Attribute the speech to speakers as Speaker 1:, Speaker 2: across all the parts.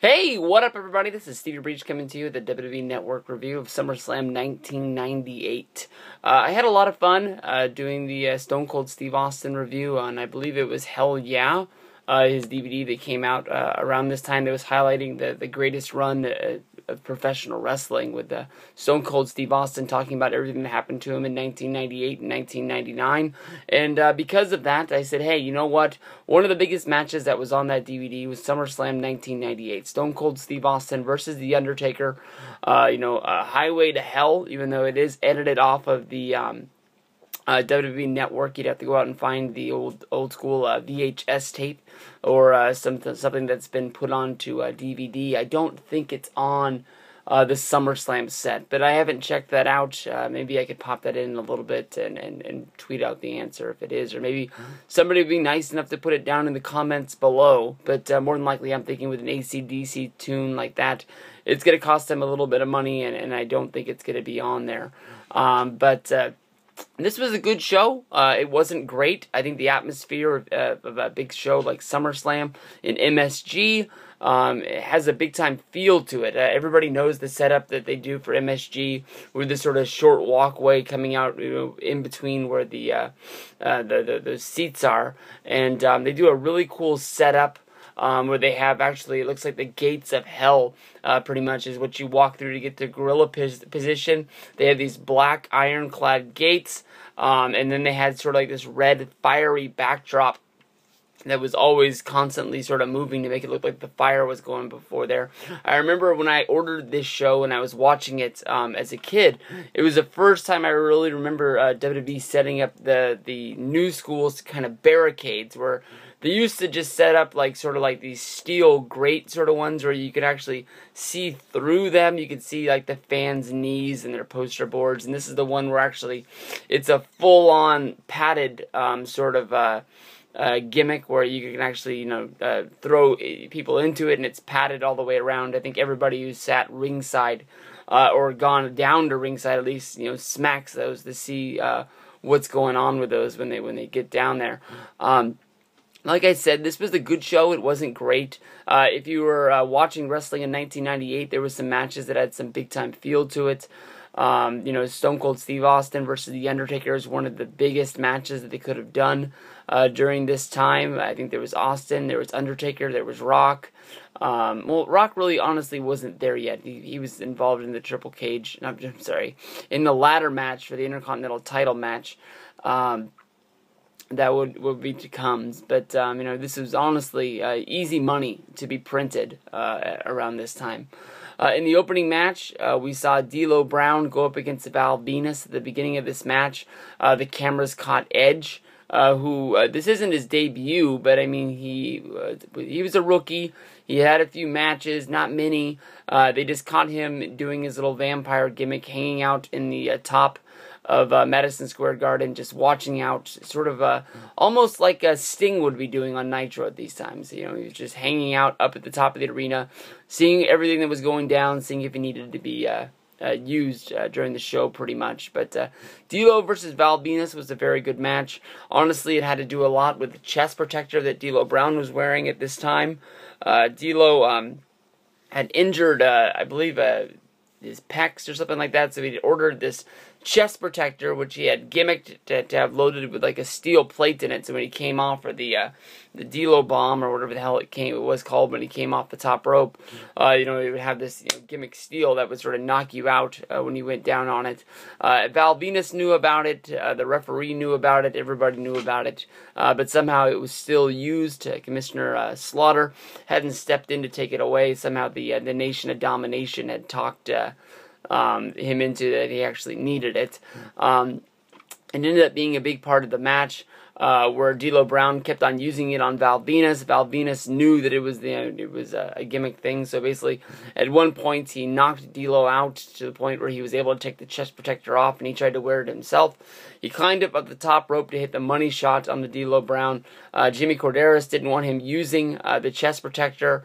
Speaker 1: Hey, what up everybody? This is Stevie Breach coming to you with the WWE Network review of SummerSlam 1998. I had a lot of fun doing the Stone Cold Steve Austin review on, I believe it was Hell Yeah, his DVD that came out around this time that was highlighting the greatest run of professional wrestling with Stone Cold Steve Austin talking about everything that happened to him in 1998 and 1999. And because of that, I said, hey, you know what? One of the biggest matches that was on that DVD was SummerSlam 1998. Stone Cold Steve Austin versus The Undertaker. Highway to Hell, even though it is edited off of the WWE Network. You'd have to go out and find the old school VHS tape or something that's been put onto DVD. I don't think it's on the SummerSlam set, but I haven't checked that out. Maybe I could pop that in a little bit and tweet out the answer if it is, or maybe somebody would be nice enough to put it down in the comments below. But more than likely, I'm thinking with an AC/DC tune like that, it's going to cost them a little bit of money, and I don't think it's going to be on there. This was a good show. It wasn't great. I think the atmosphere of a big show like SummerSlam in MSG it has a big-time feel to it. Everybody knows the setup that they do for MSG with this sort of short walkway coming out, in between where the seats are, and they do a really cool setup. Where they have actually, it looks like the gates of hell, pretty much, is what you walk through to get to gorilla position. They have these black ironclad gates, and then they had sort of like this red fiery backdrop that was always constantly sort of moving to make it look like the fire was going before there. I remember when I ordered this show and I was watching it as a kid, it was the first time I really remember WWE setting up the new schools kind of barricades, where they used to just set up like sort of like these steel grate sort of ones where you could actually see through them. You could see like the fans' knees and their poster boards, and this is the one where actually it's a full-on padded sort of gimmick where you can actually throw people into it, and it's padded all the way around. I think everybody who's sat ringside or gone down to ringside at least smacks those to see what's going on with those when they get down there. Like I said, this was a good show. It wasn't great. If you were watching wrestling in 1998, there was some matches that had some big-time feel to it. Stone Cold Steve Austin versus The Undertaker is one of the biggest matches that they could have done during this time. I think there was Austin, there was Undertaker, there was Rock. Rock really honestly wasn't there yet. He was involved in the Triple Cage, in the ladder match for the Intercontinental title match. That would be to come, but this was honestly easy money to be printed around this time. In the opening match, we saw D'Lo Brown go up against Val Venus at the beginning of this match. The cameras caught Edge, who this isn't his debut, but I mean he was a rookie. He had a few matches, not many. They just caught him doing his little vampire gimmick, hanging out in the top of Madison Square Garden, just watching out, sort of almost like Sting would be doing on Nitro at these times. He was just hanging out up at the top of the arena, seeing everything that was going down, seeing if he needed to be used during the show, pretty much. But D'Lo versus Val Venus was a very good match. Honestly, it had to do a lot with the chest protector that D'Lo Brown was wearing at this time. D'Lo had injured, I believe, his pecs or something like that, so he ordered this chest protector, which he had gimmicked to have loaded with like a steel plate in it, so when he came off for the D'Lo bomb or whatever the hell it was called, when he came off the top rope, he would have this gimmick steel that would sort of knock you out when you went down on it. Val Venus knew about it, the referee knew about it, everybody knew about it, but somehow it was still used. Commissioner Slaughter hadn't stepped in to take it away. Somehow the Nation of Domination had talked him into that he actually needed it. It ended up being a big part of the match, where D'Lo Brown kept on using it on Val Venus. Val Venus knew that it was a gimmick thing, so basically at one point he knocked D'Lo out to the point where he was able to take the chest protector off, and he tried to wear it himself. He climbed up the top rope to hit the money shot on the D'Lo Brown. Jimmy Corderas didn't want him using the chest protector.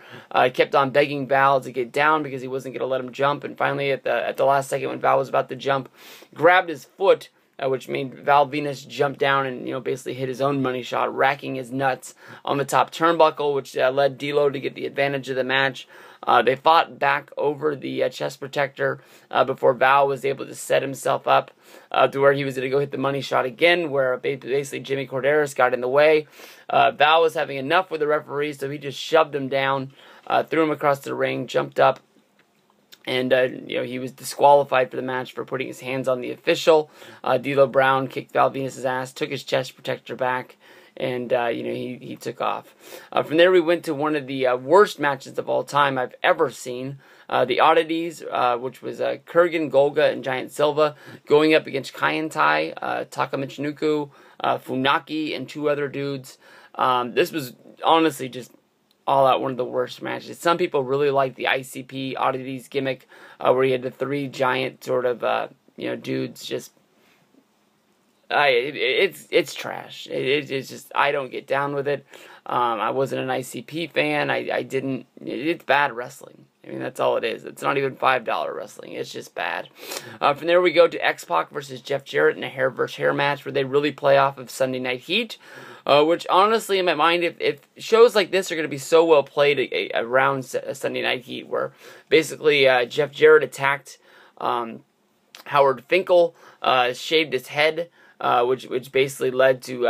Speaker 1: Kept on begging Val to get down because he wasn't going to let him jump, and finally at the last second when Val was about to jump, grabbed his foot which made Val Venus jump down and, basically hit his own money shot, racking his nuts on the top turnbuckle, which led D'Lo to get the advantage of the match. They fought back over the chest protector before Val was able to set himself up to where he was going to go hit the money shot again, where basically Jimmy Corderas got in the way. Val was having enough with the referee, so he just shoved him down, threw him across the ring, jumped up, and he was disqualified for the match for putting his hands on the official. D'Lo Brown kicked Val Venus' ass, took his chest protector back, and he took off. From there, we went to one of the worst matches of all time I've ever seen. The Oddities, which was Kurgan, Golga, and Giant Silva, going up against Kaientai, Taka Michinoku, Funaki, and 2 other dudes. This was honestly just all out one of the worst matches. Some people really like the ICP Oddities gimmick, where you had the 3 giant sort of dudes. Just it's trash. It's just, I don't get down with it. I wasn't an ICP fan. I didn't. It's bad wrestling. I mean, that's all it is. It's not even $5 wrestling. It's just bad. From there, we go to X-Pac versus Jeff Jarrett in a hair versus hair match where they really play off of Sunday Night Heat. Which, honestly, in my mind, if shows like this are going to be so well played around Sunday Night Heat, where basically Jeff Jarrett attacked Howard Finkel, shaved his head, which basically led to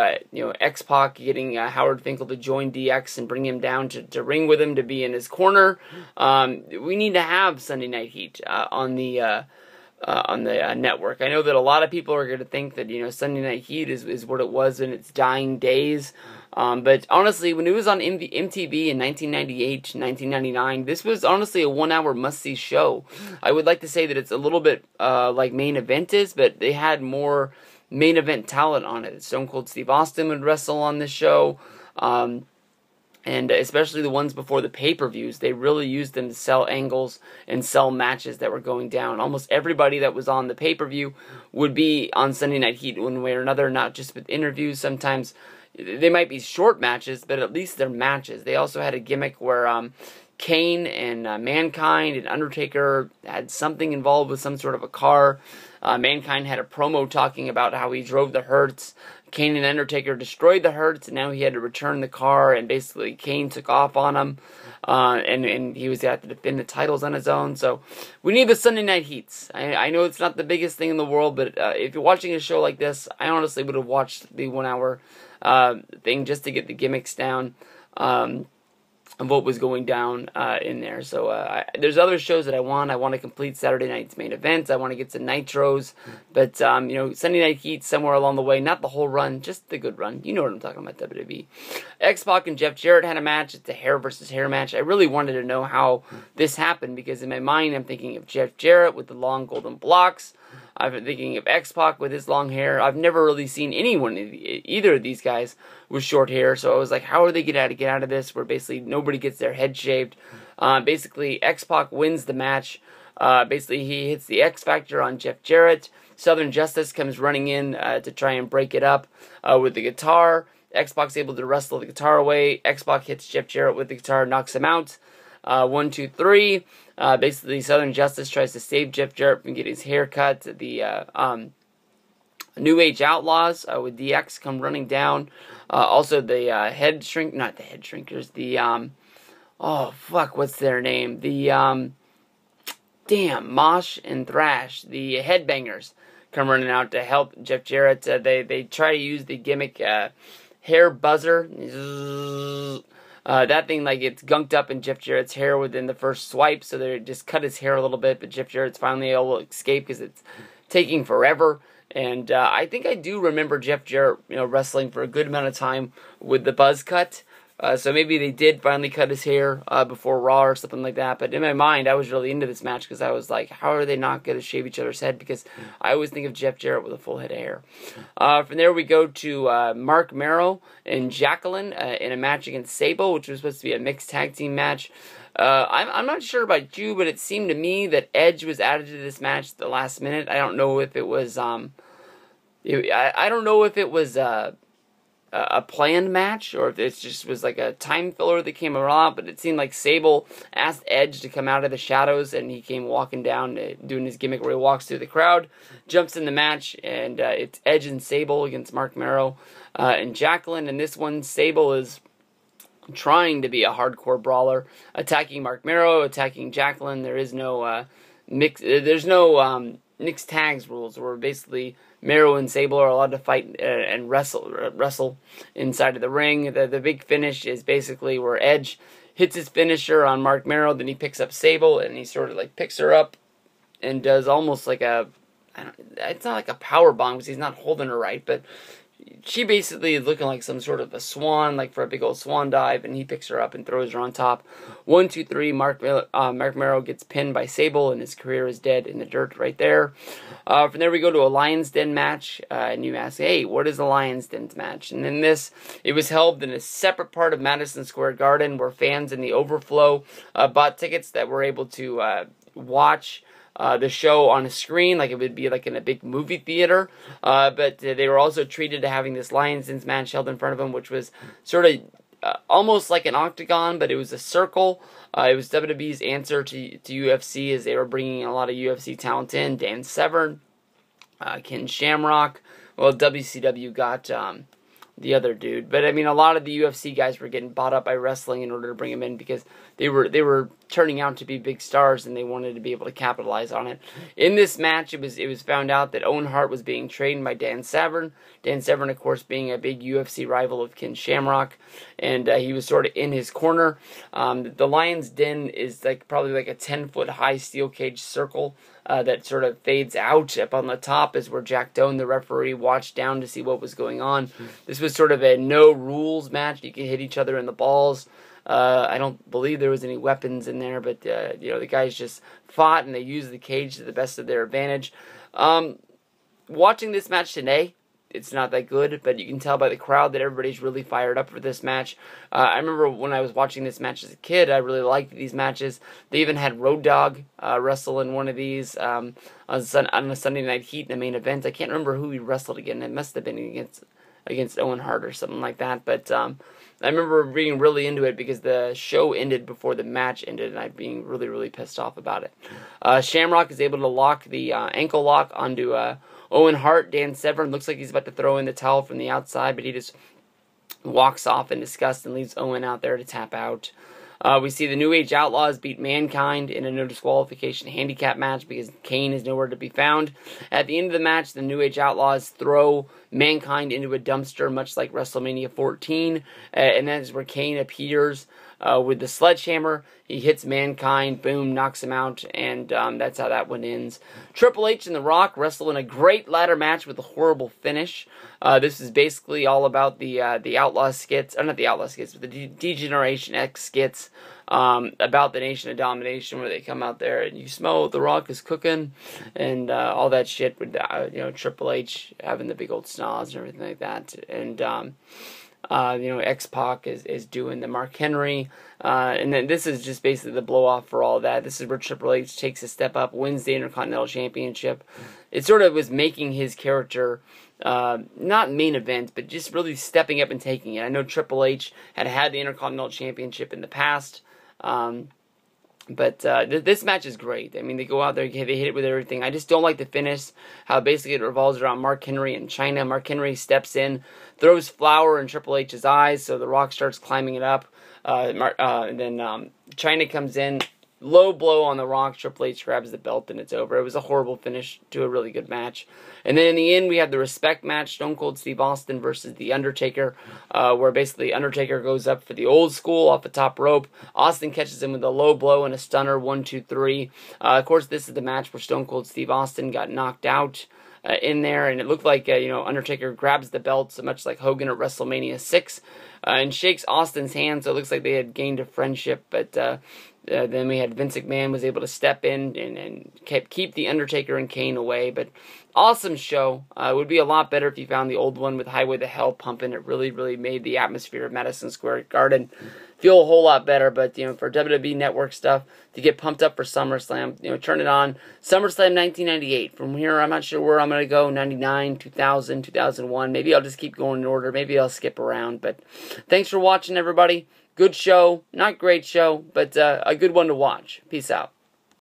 Speaker 1: X-Pac getting Howard Finkel to join DX and bring him down to ring with him to be in his corner. We need to have Sunday Night Heat on the network. I know that a lot of people are going to think that Sunday Night Heat is what it was in its dying days. But honestly, when it was on MTV in 1998 to 1999, this was honestly a 1-hour must-see show. I would like to say that it's a little bit like Main Event is, but they had more main event talent on it. Stone Cold Steve Austin would wrestle on this show, and especially the ones before the pay-per-views. They really used them to sell angles and sell matches that were going down. Almost everybody that was on the pay-per-view would be on Sunday Night Heat one way or another, not just with interviews. Sometimes they might be short matches, but at least they're matches. They also had a gimmick where Kane and Mankind and Undertaker had something involved with some sort of a car. Mankind had a promo talking about how he drove the Hertz. Kane and Undertaker destroyed the Hertz, and now he had to return the car, and basically Kane took off on him, and he was going to defend the titles on his own. So we need the Sunday Night Heats. I know it's not the biggest thing in the world, but if you're watching a show like this, I honestly would have watched the 1-hour thing just to get the gimmicks down. Of what was going down in there. So there's other shows that I want. I want to complete Saturday night's main events. I want to get some Nitros. But, Sunday Night Heat somewhere along the way. Not the whole run, just the good run. You know what I'm talking about, WWE. X-Pac and Jeff Jarrett had a match. It's a hair versus hair match. I really wanted to know how this happened because in my mind I'm thinking of Jeff Jarrett with the long golden blocks. I've been thinking of X-Pac with his long hair. I've never really seen either of these guys with short hair. So I was like, how are they going to get out of this where basically nobody gets their head shaved? Basically, X-Pac wins the match. Basically, he hits the X Factor on Jeff Jarrett. Southern Justice comes running in to try and break it up with the guitar. X-Pac's able to wrestle the guitar away. X-Pac hits Jeff Jarrett with the guitar, knocks him out. 1, 2, 3. Basically, Southern Justice tries to save Jeff Jarrett from getting his hair cut. The New Age Outlaws with DX come running down. Also, the not the head shrinkers. The what's their name? The Mosh and Thrash, the headbangers, come running out to help Jeff Jarrett. They try to use the gimmick hair buzzer. That thing gets gunked up in Jeff Jarrett's hair within the first swipe, so they just cut his hair a little bit, but Jeff Jarrett's finally able to escape because it's taking forever. And I think I do remember Jeff Jarrett, wrestling for a good amount of time with the buzz cut. So maybe they did finally cut his hair before Raw or something like that. But in my mind, I was really into this match because I was like, how are they not going to shave each other's head? Because I always think of Jeff Jarrett with a full head of hair. From there, we go to Marc, Mero, and Jacqueline in a match against Sable, which was supposed to be a mixed tag team match. I'm not sure about you, but it seemed to me that Edge was added to this match at the last minute. I don't know if it was I don't know if it was a planned match, or if it just was like a time filler that came around, but it seemed like Sable asked Edge to come out of the shadows, and he came walking down, doing his gimmick where he walks through the crowd, jumps in the match, and it's Edge and Sable against Marc, Mero, and Jacqueline. And this one, Sable is trying to be a hardcore brawler, attacking Marc, Mero, attacking Jacqueline. There is no there's no mixed tags rules, where basically Mero and Sable are allowed to fight and wrestle inside of the ring. The big finish is basically where Edge hits his finisher on Marc, Mero, then he picks up Sable, and he sort of like picks her up and does almost like it's not like a power bomb because he's not holding her right, but she basically is looking like some sort of a swan, like for a big old swan dive, and he picks her up and throws her on top. 1, 2, 3, Marc Mero gets pinned by Sable, and his career is dead in the dirt right there. From there we go to a Lion's Den match, and you ask, hey, what is a Lion's Den match? And in this, it was held in a separate part of Madison Square Garden, where fans in the overflow bought tickets that were able to watch the show on a screen, like it would be like in a big movie theater, but they were also treated to having this Lions Den match held in front of them, which was sort of almost like an octagon, but it was a circle. It was WWE's answer to UFC, as they were bringing a lot of UFC talent in. Dan Severn, Ken Shamrock. Well, WCW got the other dude, but I mean, a lot of the UFC guys were getting bought up by wrestling in order to bring them in, because they were turning out to be big stars, and they wanted to be able to capitalize on it. In this match, it was found out that Owen Hart was being trained by Dan Severn. Dan Severn, of course, being a big UFC rival of Ken Shamrock, and he was sort of in his corner. The Lion's Den is probably like a 10-foot high steel cage circle that sort of fades out. Up on the top is where Jack Doan, the referee, watched down to see what was going on. This was sort of a no rules match. You could hit each other in the balls. I don't believe there was any weapons in there, but the guys just fought, and they used the cage to the best of their advantage. Watching this match today, it's not that good, but you can tell by the crowd that everybody's really fired up for this match. I remember when I was watching this match as a kid, I really liked these matches. They even had Road Dogg wrestle in one of these on a Sunday Night Heat in the main event. I can't remember who he wrestled again. It must have been against Owen Hart or something like that, but I remember being really into it because the show ended before the match ended, and I'd being really, really pissed off about it. Shamrock is able to lock the ankle lock onto Owen Hart. Dan Severn looks like he's about to throw in the towel from the outside, but he just walks off in disgust and leaves Owen out there to tap out. We see the New Age Outlaws beat Mankind in a no disqualification handicap match because Kane is nowhere to be found. At the end of the match, the New Age Outlaws throw Mankind into a dumpster, much like WrestleMania 14, and that is where Kane appears with the sledgehammer. He hits Mankind, boom, knocks him out, and that's how that one ends. Triple H and The Rock wrestle in a great ladder match with a horrible finish. This is basically all about the Outlaw skits, or not the Outlaw skits, but the Degeneration X skits about the Nation of Domination, where they come out there and you smell what The Rock is cooking, and all that shit with Triple H having the big old snaz and everything like that, and X-Pac is doing the Mark Henry, and then this is just basically the blow-off for all that. This is where Triple H takes a step up, wins the Intercontinental Championship. It sort of was making his character, not main event, but just really stepping up and taking it. I know Triple H had the Intercontinental Championship in the past, but this match is great. I mean, they go out there, they hit it with everything. I just don't like the finish, how basically it revolves around Mark Henry and China. Mark Henry steps in, throws flour in Triple H's eyes, so The Rock starts climbing it up. And then China comes in, low blow on The Rock, Triple H grabs the belt, and it's over. It was a horrible finish to a really good match. And then in the end, we have the respect match, Stone Cold Steve Austin versus The Undertaker, where basically Undertaker goes up for the old school off the top rope. Austin catches him with a low blow and a stunner, 1, 2, 3. Of course, this is the match where Stone Cold Steve Austin got knocked out in there, and it looked like Undertaker grabs the belt, so much like Hogan at WrestleMania 6, and shakes Austin's hand, so it looks like they had gained a friendship, but Then we had Vince McMahon was able to step in and keep The Undertaker and Kane away. But awesome show. It would be a lot better if you found the old one with Highway to Hell pumping. It really, really made the atmosphere of Madison Square Garden feel a whole lot better. But, for WWE Network stuff, to get pumped up for SummerSlam, turn it on. SummerSlam 1998. From here, I'm not sure where I'm going to go. 99, 2000, 2001. Maybe I'll just keep going in order. Maybe I'll skip around. But thanks for watching, everybody. Good show. Not great show, but a good one to watch. Peace out.